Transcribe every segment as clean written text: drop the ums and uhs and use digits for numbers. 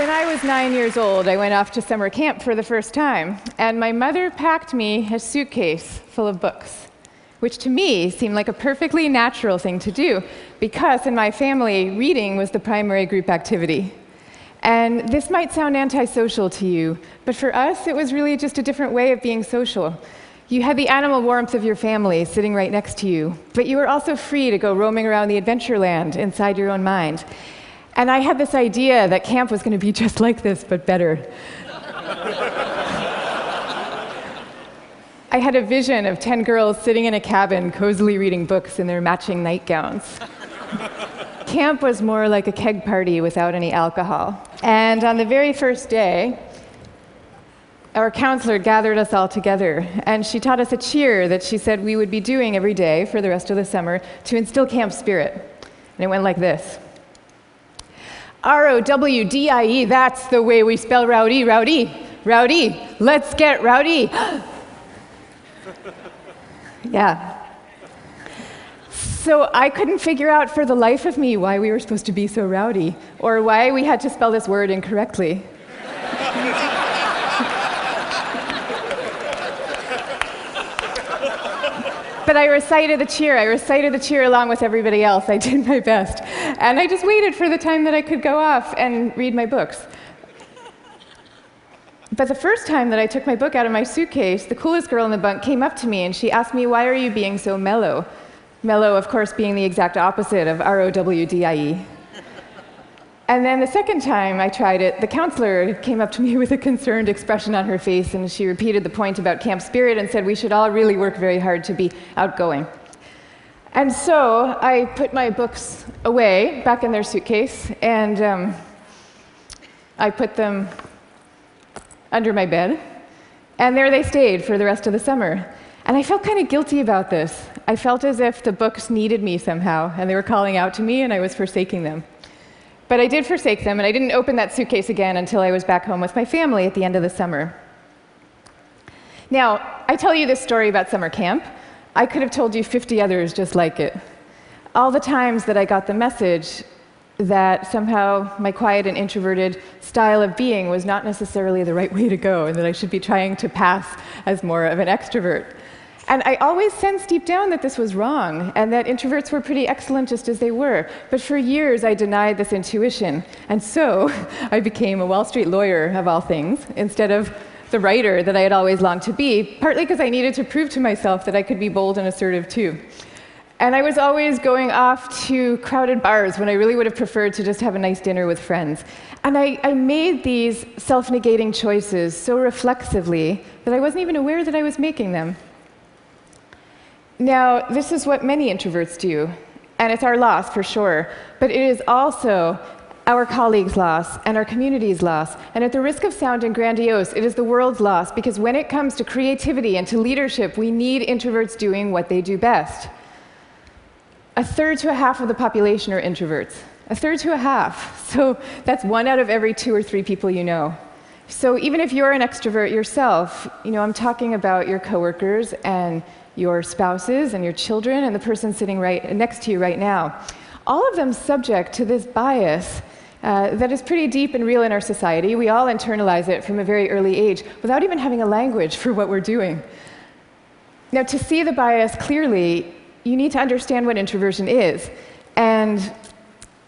When I was 9 years old, I went off to summer camp for the first time, and my mother packed me a suitcase full of books, which to me seemed like a perfectly natural thing to do, because in my family, reading was the primary group activity. And this might sound antisocial to you, but for us, it was really just a different way of being social. You had the animal warmth of your family sitting right next to you, but you were also free to go roaming around the adventure land inside your own mind. And I had this idea that camp was going to be just like this, but better. I had a vision of 10 girls sitting in a cabin, cozily reading books in their matching nightgowns. Camp was more like a keg party without any alcohol. And on the very first day, our counselor gathered us all together, and she taught us a cheer that she said we would be doing every day for the rest of the summer to instill camp spirit. And it went like this. R-O-W-D-I-E, that's the way we spell rowdy, rowdy, rowdy. Let's get rowdy. Yeah. So I couldn't figure out for the life of me why we were supposed to be so rowdy, or why we had to spell this word incorrectly. But I recited the cheer. I recited the cheer along with everybody else. I did my best. And I just waited for the time that I could go off and read my books. But the first time that I took my book out of my suitcase, the coolest girl in the bunk came up to me and she asked me, "Why are you being so mellow?" Mellow, of course, being the exact opposite of R-O-W-D-I-E. And then the second time I tried it, the counselor came up to me with a concerned expression on her face, and she repeated the point about camp spirit and said we should all really work very hard to be outgoing. And so I put my books away, back in their suitcase, and I put them under my bed, and there they stayed for the rest of the summer. And I felt kind of guilty about this. I felt as if the books needed me somehow, and they were calling out to me, and I was forsaking them. But I did forsake them, and I didn't open that suitcase again until I was back home with my family at the end of the summer. Now, I tell you this story about summer camp. I could have told you 50 others just like it. All the times that I got the message that somehow my quiet and introverted style of being was not necessarily the right way to go, and that I should be trying to pass as more of an extrovert. And I always sensed deep down that this was wrong, and that introverts were pretty excellent just as they were. But for years, I denied this intuition. And so I became a Wall Street lawyer, of all things, instead of the writer that I had always longed to be, partly because I needed to prove to myself that I could be bold and assertive too. And I was always going off to crowded bars when I really would have preferred to just have a nice dinner with friends. And I made these self-negating choices so reflexively that I wasn't even aware that I was making them. Now, this is what many introverts do, and it's our loss for sure, but it is also our colleagues' loss and our community's loss, and at the risk of sounding grandiose, it is the world's loss, because when it comes to creativity and to leadership, we need introverts doing what they do best. A third to a half of the population are introverts. A third to a half. So that's 1 out of every 2 or 3 people you know. So even if you're an extrovert yourself, I'm talking about your coworkers and your spouses and your children and the person sitting right next to you right now. All of them subject to this bias that is pretty deep and real in our society. We all internalize it from a very early age without even having a language for what we're doing. Now, to see the bias clearly, you need to understand what introversion is. And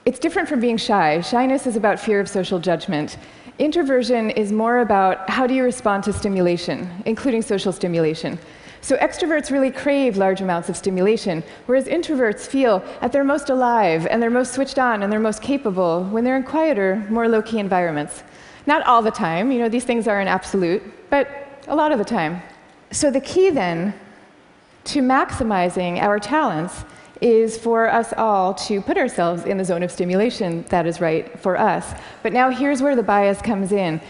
it's different from being shy. Shyness is about fear of social judgment. Introversion is more about how do you respond to stimulation, including social stimulation. So extroverts really crave large amounts of stimulation, whereas introverts feel at their most alive and they're most switched on and they're most capable when they're in quieter, more low-key environments. Not all the time, these things are an absolute, but a lot of the time. So the key then to maximizing our talents is for us all to put ourselves in the zone of stimulation that is right for us. But now here's where the bias comes in.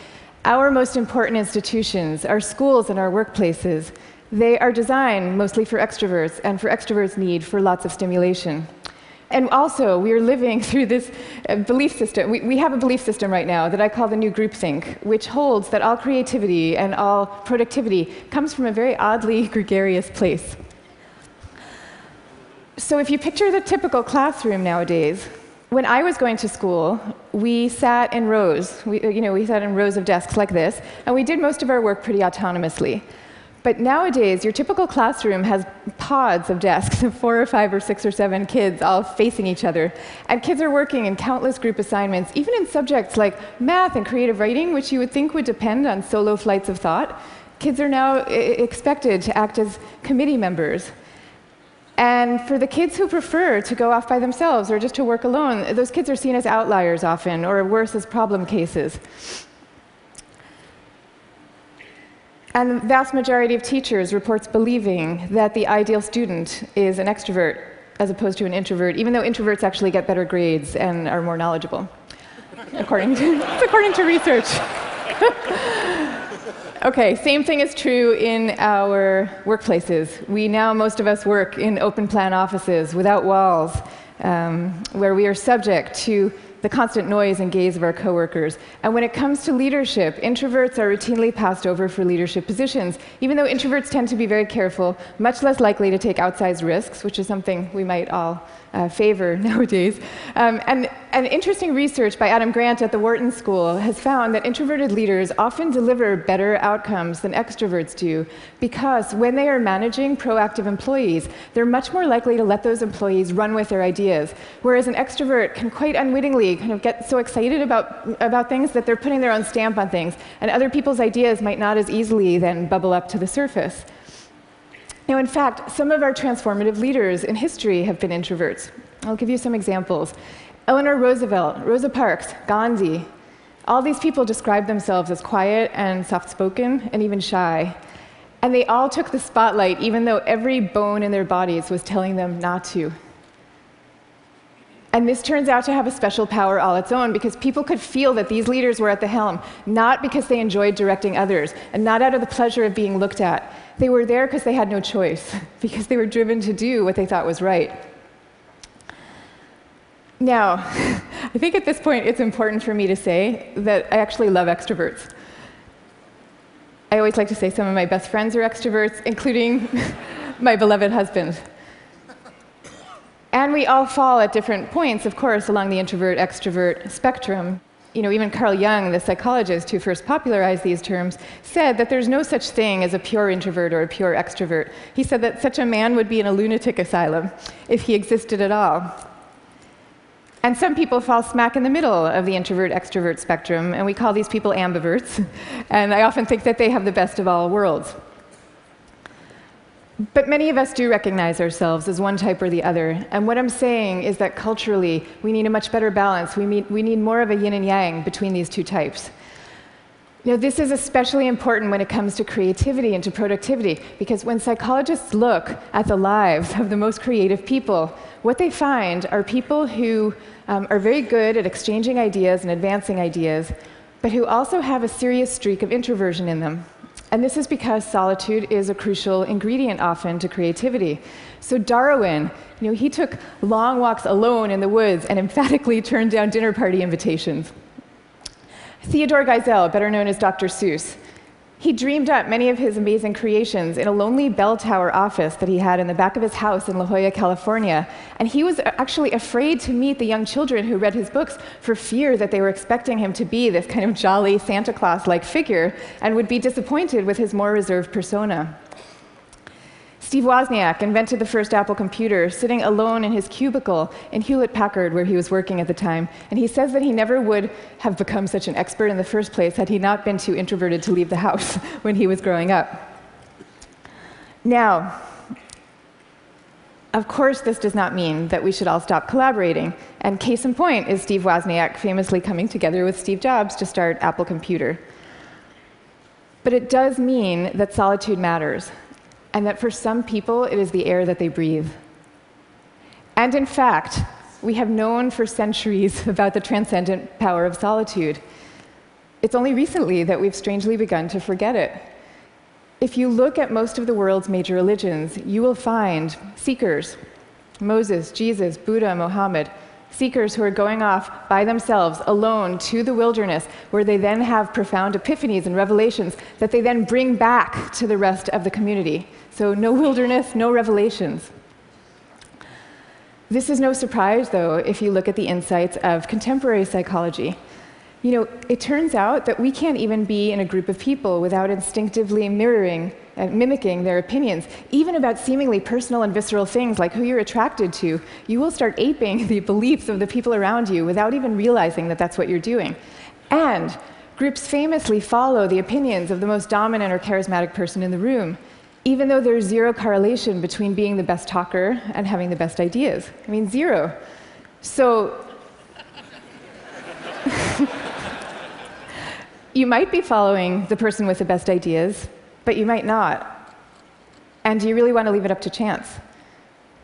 Our most important institutions, our schools and our workplaces, they are designed mostly for extroverts, and for extroverts' need for lots of stimulation. And also, we are living through this belief system. We have a belief system right now that I call the new groupthink, which holds that all creativity and all productivity comes from a very oddly gregarious place. So if you picture the typical classroom nowadays, When I was going to school, we sat in rows. We sat in rows of desks like this, and we did most of our work pretty autonomously. But nowadays, your typical classroom has pods of desks of 4 or 5 or 6 or 7 kids all facing each other. And kids are working in countless group assignments, even in subjects like math and creative writing, which you would think would depend on solo flights of thought. Kids are now expected to act as committee members. And for the kids who prefer to go off by themselves or just to work alone, those kids are seen as outliers often, or worse, as problem cases. And the vast majority of teachers reports believing that the ideal student is an extrovert as opposed to an introvert, even though introverts actually get better grades and are more knowledgeable, according to research. Okay, same thing is true in our workplaces. Most of us work in open plan offices without walls, where we are subject to the constant noise and gaze of our coworkers. And when it comes to leadership, introverts are routinely passed over for leadership positions, even though introverts tend to be very careful, much less likely to take outsized risks, which is something we might all favor nowadays. And interesting research by Adam Grant at the Wharton School has found that introverted leaders often deliver better outcomes than extroverts do, because when they are managing proactive employees, they're much more likely to let those employees run with their ideas, whereas an extrovert can quite unwittingly kind of get so excited about things that they're putting their own stamp on things, and other people's ideas might not as easily then bubble up to the surface. Now, in fact, some of our transformative leaders in history have been introverts. I'll give you some examples. Eleanor Roosevelt, Rosa Parks, Gandhi. All these people describe themselves as quiet and soft-spoken and even shy. And they all took the spotlight, even though every bone in their bodies was telling them not to. And this turns out to have a special power all its own, because people could feel that these leaders were at the helm, not because they enjoyed directing others, and not out of the pleasure of being looked at. They were there because they had no choice, because they were driven to do what they thought was right. Now, I think at this point it's important for me to say that I actually love extroverts. I always like to say some of my best friends are extroverts, including my beloved husband. And we all fall at different points, of course, along the introvert-extrovert spectrum. Even Carl Jung, the psychologist who first popularized these terms, said that there's no such thing as a pure introvert or a pure extrovert. He said that such a man would be in a lunatic asylum if he existed at all. And some people fall smack in the middle of the introvert-extrovert spectrum, and we call these people ambiverts. And I often think that they have the best of all worlds. But many of us do recognize ourselves as one type or the other. And what I'm saying is that culturally, we need a much better balance. We need more of a yin and yang between these two types. This is especially important when it comes to creativity and to productivity, because when psychologists look at the lives of the most creative people, what they find are people who are very good at exchanging ideas and advancing ideas, but who also have a serious streak of introversion in them. And this is because solitude is a crucial ingredient often to creativity. So Darwin, he took long walks alone in the woods and emphatically turned down dinner party invitations. Theodore Geisel, better known as Dr. Seuss, he dreamed up many of his amazing creations in a lonely bell tower office that he had in the back of his house in La Jolla, California. And he was actually afraid to meet the young children who read his books for fear that they were expecting him to be this kind of jolly Santa Claus-like figure and would be disappointed with his more reserved persona. Steve Wozniak invented the first Apple computer sitting alone in his cubicle in Hewlett-Packard, where he was working at the time. And he says that he never would have become such an expert in the first place had he not been too introverted to leave the house when he was growing up. Now, of course, this does not mean that we should all stop collaborating. And case in point is Steve Wozniak famously coming together with Steve Jobs to start Apple Computer. But it does mean that solitude matters, and that for some people, it is the air that they breathe. And in fact, we have known for centuries about the transcendent power of solitude. It's only recently that we've strangely begun to forget it. If you look at most of the world's major religions, you will find seekers, Moses, Jesus, Buddha, Mohammed, seekers who are going off by themselves, alone, to the wilderness, where they then have profound epiphanies and revelations that they then bring back to the rest of the community. So no wilderness, no revelations. This is no surprise, though, if you look at the insights of contemporary psychology. You know, it turns out that we can't even be in a group of people without instinctively mirroring and mimicking their opinions, even about seemingly personal and visceral things like who you're attracted to. You will start aping the beliefs of the people around you without even realizing that that's what you're doing. And groups famously follow the opinions of the most dominant or charismatic person in the room, even though there's zero correlation between being the best talker and having the best ideas. I mean, zero. So you might be following the person with the best ideas, but you might not. And do you really want to leave it up to chance?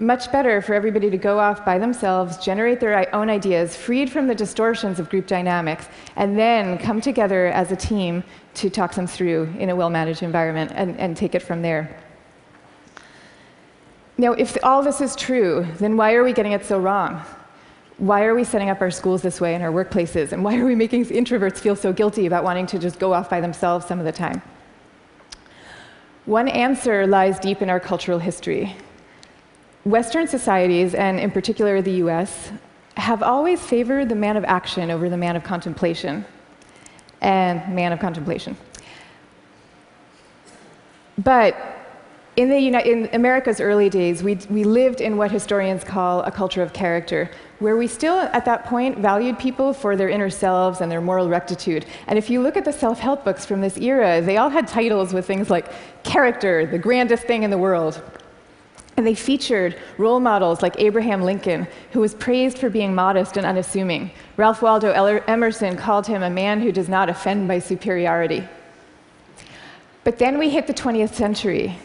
Much better for everybody to go off by themselves, generate their own ideas, freed from the distortions of group dynamics, and then come together as a team to talk them through in a well-managed environment and take it from there. Now, if all this is true, then why are we getting it so wrong? Why are we setting up our schools this way and our workplaces? And why are we making introverts feel so guilty about wanting to just go off by themselves some of the time? One answer lies deep in our cultural history. Western societies, and in particular the US, have always favored the man of action over the man of contemplation. But in America's early days, we lived in what historians call a culture of character, where we still, at that point, valued people for their inner selves and their moral rectitude. And if you look at the self-help books from this era, they all had titles with things like character, the grandest thing in the world. And they featured role models like Abraham Lincoln, who was praised for being modest and unassuming. Ralph Waldo Emerson called him a man who does not offend by superiority. But then we hit the 20th century,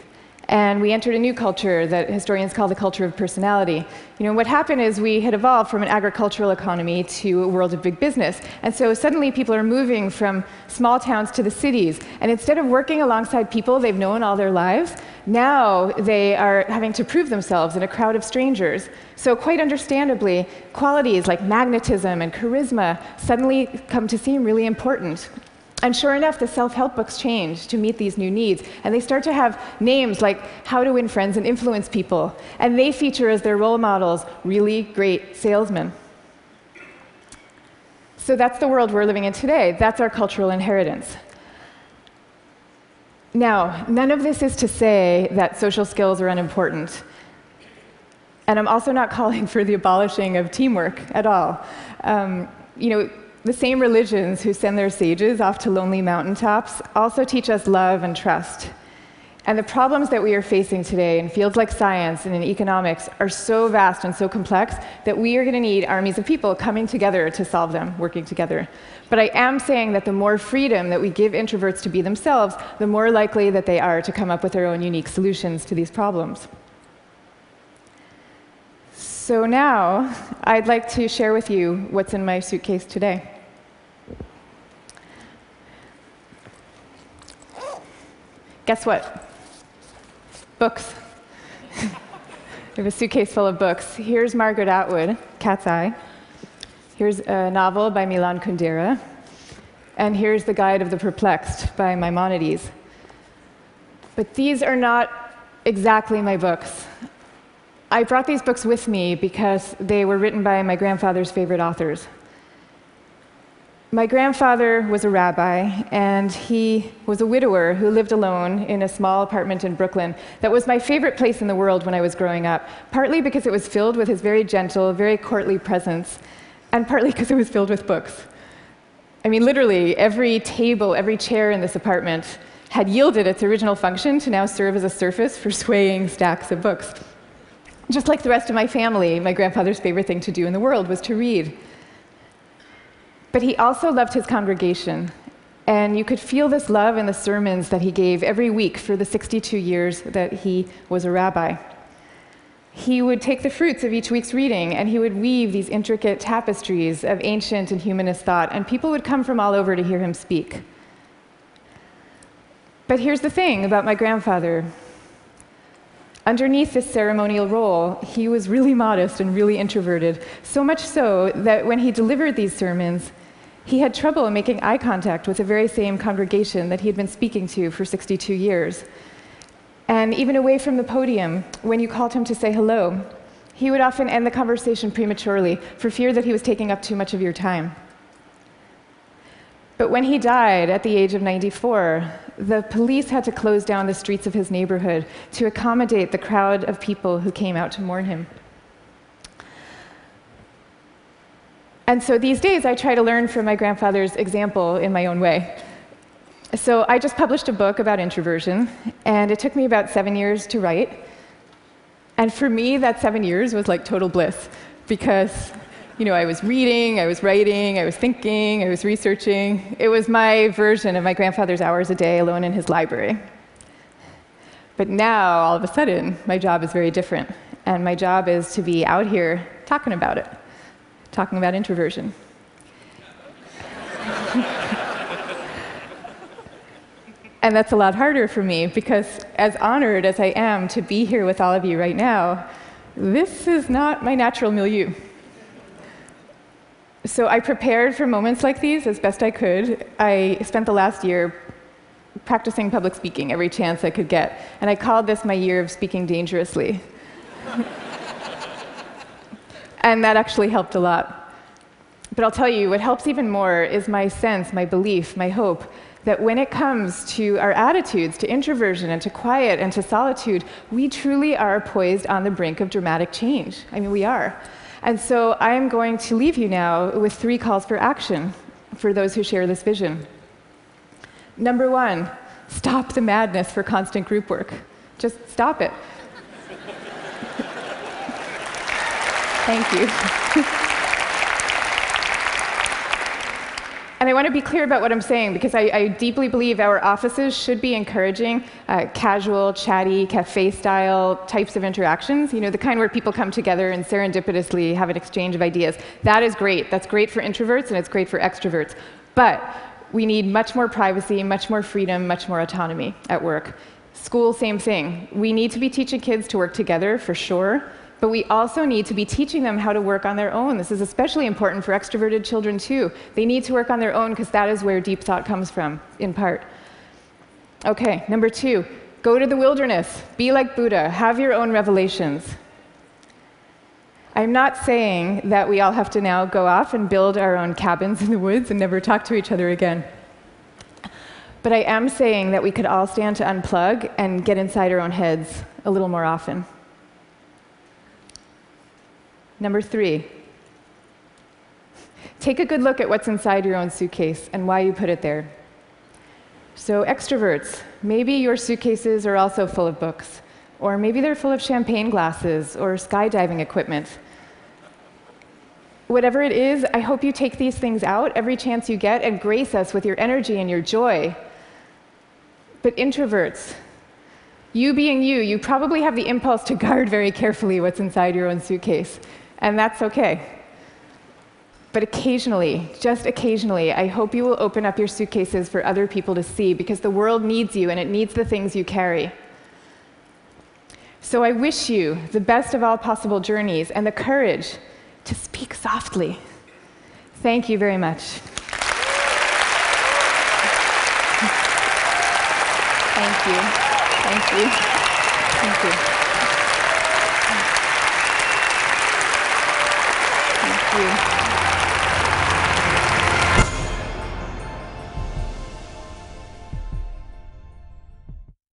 and we entered a new culture that historians call the culture of personality. You know, what happened is we had evolved from an agricultural economy to a world of big business. And so suddenly people are moving from small towns to the cities. And instead of working alongside people they've known all their lives, now they are having to prove themselves in a crowd of strangers. So quite understandably, qualities like magnetism and charisma suddenly come to seem really important. And sure enough, the self-help books change to meet these new needs. And they start to have names like How to Win Friends and Influence People. And they feature as their role models really great salesmen. So that's the world we're living in today. That's our cultural inheritance. Now, none of this is to say that social skills are unimportant. And I'm also not calling for the abolishing of teamwork at all. The same religions who send their sages off to lonely mountaintops also teach us love and trust. And the problems that we are facing today in fields like science and in economics are so vast and so complex that we are going to need armies of people coming together to solve them, working together. But I am saying that the more freedom that we give introverts to be themselves, the more likely that they are to come up with their own unique solutions to these problems. So now, I'd like to share with you what's in my suitcase today. Guess what? Books. I have a suitcase full of books. Here's Margaret Atwood, Cat's Eye. Here's a novel by Milan Kundera. And here's The Guide of the Perplexed by Maimonides. But these are not exactly my books. I brought these books with me because they were written by my grandfather's favorite authors. My grandfather was a rabbi, and he was a widower who lived alone in a small apartment in Brooklyn. That was my favorite place in the world when I was growing up, partly because it was filled with his very gentle, very courtly presence, and partly because it was filled with books. I mean, literally, every table, every chair in this apartment had yielded its original function to now serve as a surface for swaying stacks of books. Just like the rest of my family, my grandfather's favorite thing to do in the world was to read. But he also loved his congregation, and you could feel this love in the sermons that he gave every week for the 62 years that he was a rabbi. He would take the fruits of each week's reading, and he would weave these intricate tapestries of ancient and humanist thought, and people would come from all over to hear him speak. But here's the thing about my grandfather. Underneath this ceremonial role, he was really modest and really introverted, so much so that when he delivered these sermons, he had trouble making eye contact with the very same congregation that he had been speaking to for 62 years. And even away from the podium, when you called him to say hello, He would often end the conversation prematurely for fear that he was taking up too much of your time. But when he died at the age of 94, the police had to close down the streets of his neighborhood to accommodate the crowd of people who came out to mourn him. And so these days, I try to learn from my grandfather's example in my own way. So I just published a book about introversion, and it took me about 7 years to write. And for me, that 7 years was like total bliss, because I was reading, I was writing, I was thinking, I was researching. It was my version of my grandfather's hours a day alone in his library. But now, all of a sudden, my job is very different. And my job is to be out here talking about it, talking about introversion. And that's a lot harder for me, because as honored as I am to be here with all of you right now, this is not my natural milieu. So I prepared for moments like these as best I could. I spent the last year practicing public speaking every chance I could get, and I called this my year of speaking dangerously. And that actually helped a lot. But I'll tell you, what helps even more is my sense, my belief, my hope that when it comes to our attitudes to introversion and to quiet and to solitude, we truly are poised on the brink of dramatic change. I mean, we are. And so I am going to leave you now with 3 calls for action for those who share this vision. Number 1, stop the madness for constant group work. Just stop it. Thank you. And I want to be clear about what I'm saying, because I deeply believe our offices should be encouraging casual, chatty, cafe-style types of interactions, the kind where people come together and serendipitously have an exchange of ideas. That is great. That's great for introverts, and it's great for extroverts. But we need much more privacy, much more freedom, much more autonomy at work. School, same thing. We need to be teaching kids to work together, for sure. But we also need to be teaching them how to work on their own. This is especially important for extroverted children, too. They need to work on their own, because that is where deep thought comes from, in part. Okay, number 2, go to the wilderness. Be like Buddha. Have your own revelations. I'm not saying that we all have to now go off and build our own cabins in the woods and never talk to each other again. But I am saying that we could all stand to unplug and get inside our own heads a little more often. Number 3, take a good look at what's inside your own suitcase and why you put it there. So extroverts, maybe your suitcases are also full of books, or maybe they're full of champagne glasses or skydiving equipment. Whatever it is, I hope you take these things out every chance you get and grace us with your energy and your joy. But introverts, you being you probably have the impulse to guard very carefully what's inside your own suitcase. And that's okay. But occasionally, just occasionally, I hope you will open up your suitcases for other people to see, because the world needs you and it needs the things you carry. So I wish you the best of all possible journeys and the courage to speak softly. Thank you very much. Thank you. Thank you. Thank you. Thank you.